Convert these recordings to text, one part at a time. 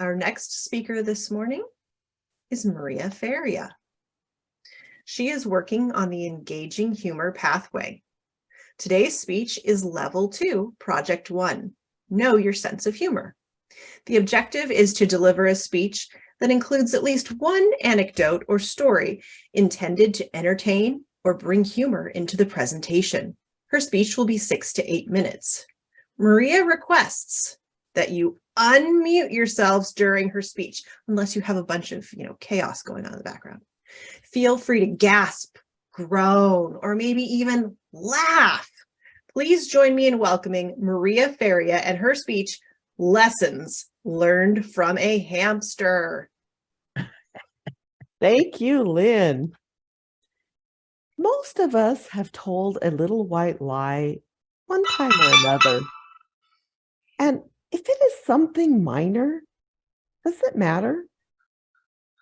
Our next speaker this morning is Maria Feria. She is working on the engaging humor pathway. Today's speech is Level 2, Project 1, Know Your Sense of Humor. The objective is to deliver a speech that includes at least one anecdote or story intended to entertain or bring humor into the presentation. Her speech will be 6 to 8 minutes. Maria requests that you unmute yourselves during her speech, unless you have a bunch of, chaos going on in the background. Feel free to gasp, groan, or maybe even laugh. Please join me in welcoming Maria Feria and her speech, Lessons Learned from a Hamster. Thank you, Lynn. Most of us have told a little white lie one time or another. And if it is something minor, does it matter?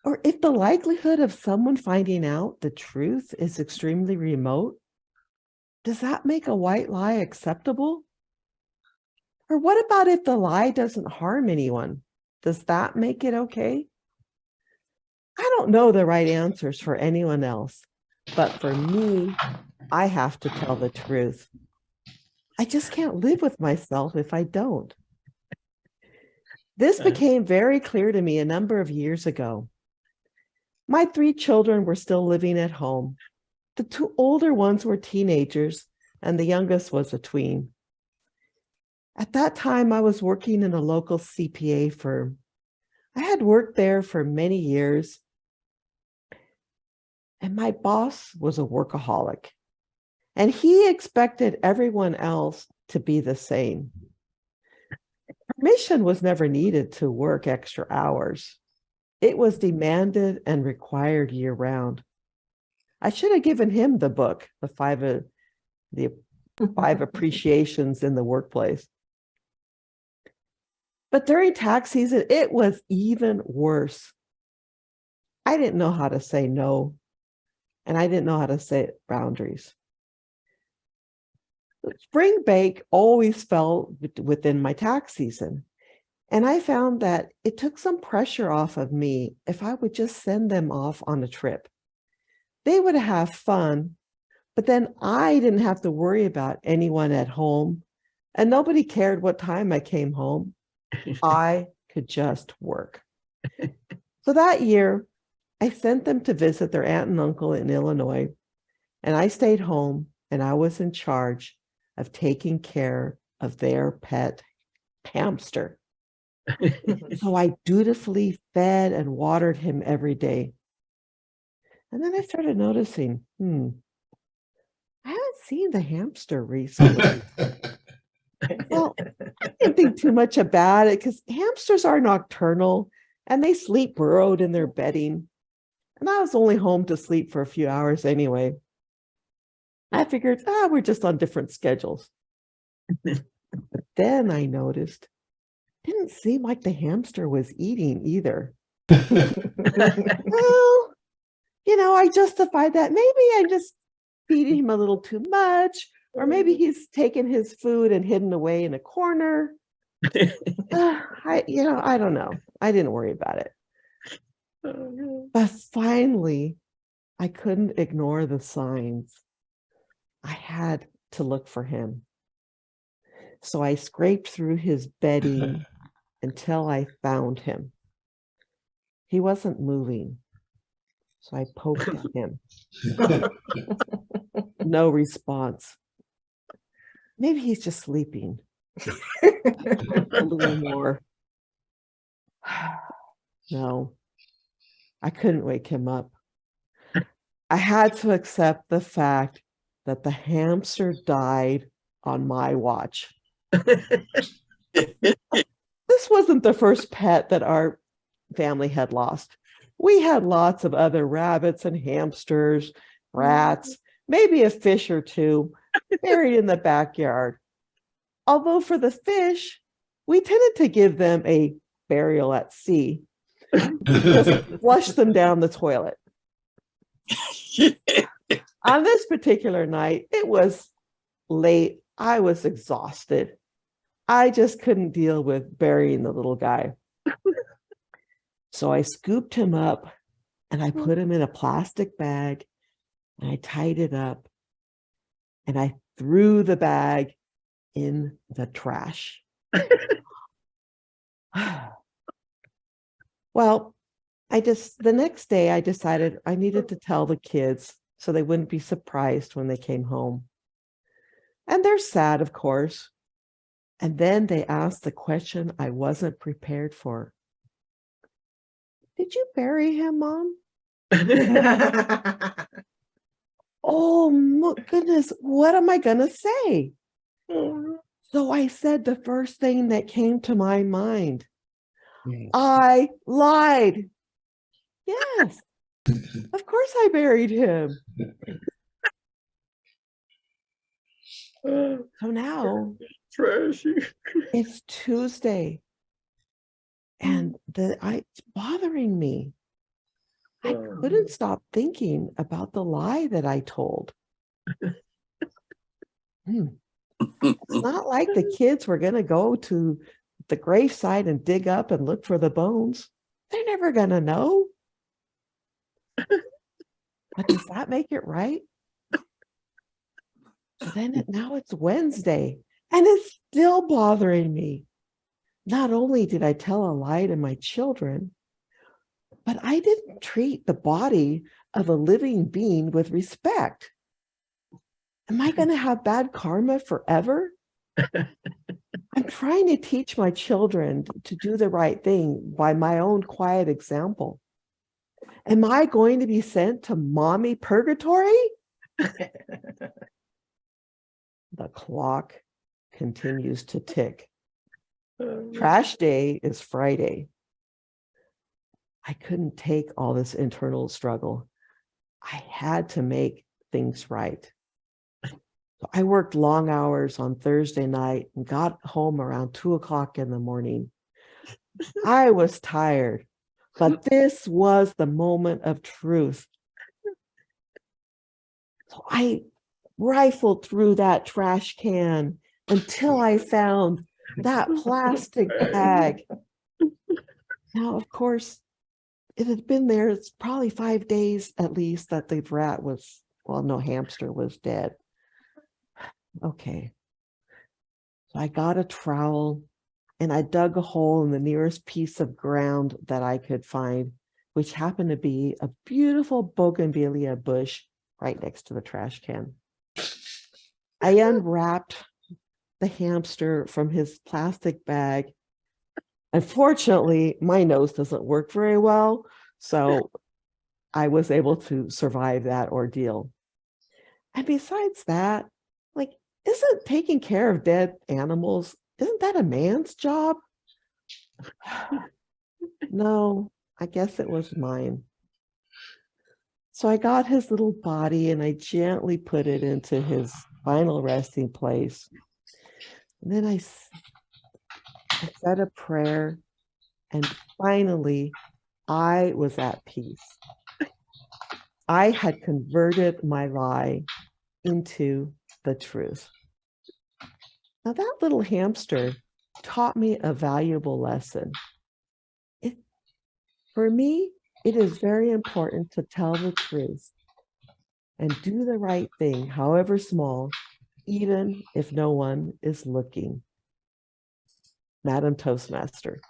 Or if the likelihood of someone finding out the truth is extremely remote, does that make a white lie acceptable? Or what about if the lie doesn't harm anyone? Does that make it okay? I don't know the right answers for anyone else, but for me, I have to tell the truth. I just can't live with myself if I don't. This became very clear to me a number of years ago. My 3 children were still living at home. The 2 older ones were teenagers, and the youngest was a tween. At that time, I was working in a local CPA firm. I had worked there for many years, and my boss was a workaholic, and he expected everyone else to be the same. Permission was never needed to work extra hours. It was demanded and required year-round. I should have given him the book, the five appreciations in the workplace. But during tax season, it was even worse. I didn't know how to say no, and I didn't know how to set boundaries. Spring break always fell within my tax season, and I found that it took some pressure off of me if I would just send them off on a trip. They would have fun, but then I didn't have to worry about anyone at home, and nobody cared what time I came home. I could just work. So that year, I sent them to visit their aunt and uncle in Illinois, and I stayed home, and I was in charge of taking care of their pet hamster. So I dutifully fed and watered him every day. And then I started noticing, I haven't seen the hamster recently. Well, I didn't think too much about it because hamsters are nocturnal and they sleep burrowed in their bedding. And I was only home to sleep for a few hours anyway. I figured, we're just on different schedules. But then I noticed, it didn't seem like the hamster was eating either. Well, I justified that. Maybe I'm just feeding him a little too much, or maybe he's taken his food and hidden away in a corner. I don't know. I didn't worry about it. But finally, I couldn't ignore the signs. I had to look for him. So I scraped through his bedding until I found him. He wasn't moving. So I poked at him. No response. Maybe he's just sleeping. A little more. No, I couldn't wake him up. I had to accept the fact that the hamster died on my watch. This wasn't the first pet that our family had lost. We had lots of other rabbits and hamsters, rats, maybe a fish or two buried in the backyard. Although for the fish, we tended to give them a burial at sea. Just flush them down the toilet. On this particular night, it was late. I was exhausted. I just couldn't deal with burying the little guy. So I scooped him up and I put him in a plastic bag and I tied it up and I threw the bag in the trash. Well, the next day I decided I needed to tell the kids so they wouldn't be surprised when they came home. And they're sad, of course. And then they asked the question I wasn't prepared for. Did you bury him, Mom? Oh, my goodness, what am I going to say? So I said the first thing that came to my mind. I lied. Yes, of course I buried him. So now Trashy. it's Tuesday and it's bothering me. I couldn't stop thinking about the lie that I told. It's not like the kids were going to go to the gravesite and dig up and look for the bones. They're never going to know. But does that make it right? Now it's Wednesday and it's still bothering me. Not only did I tell a lie to my children, but I didn't treat the body of a living being with respect. Am I going to have bad karma forever? I'm trying to teach my children to do the right thing by my own quiet example. Am I going to be sent to mommy purgatory? The clock continues to tick. Trash day is Friday. I couldn't take all this internal struggle. I had to make things right. So I worked long hours on Thursday night and got home around 2:00 in the morning. I was tired, but this was the moment of truth. So I rifled through that trash can until I found that plastic bag. Now, of course, it had been there, it's probably 5 days at least that the hamster was dead. Okay. So I got a trowel and I dug a hole in the nearest piece of ground that I could find, which happened to be a beautiful bougainvillea bush right next to the trash can. I unwrapped the hamster from his plastic bag. Unfortunately, my nose doesn't work very well, so I was able to survive that ordeal. And besides that, isn't taking care of dead animals, isn't that a man's job? No, I guess it was mine. So I got his little body and I gently put it into his final resting place. And then I said a prayer, and finally I was at peace. I had converted my lie into the truth. Now that little hamster taught me a valuable lesson. For me, it is very important to tell the truth and do the right thing, however small, even if no one is looking. Madam Toastmaster.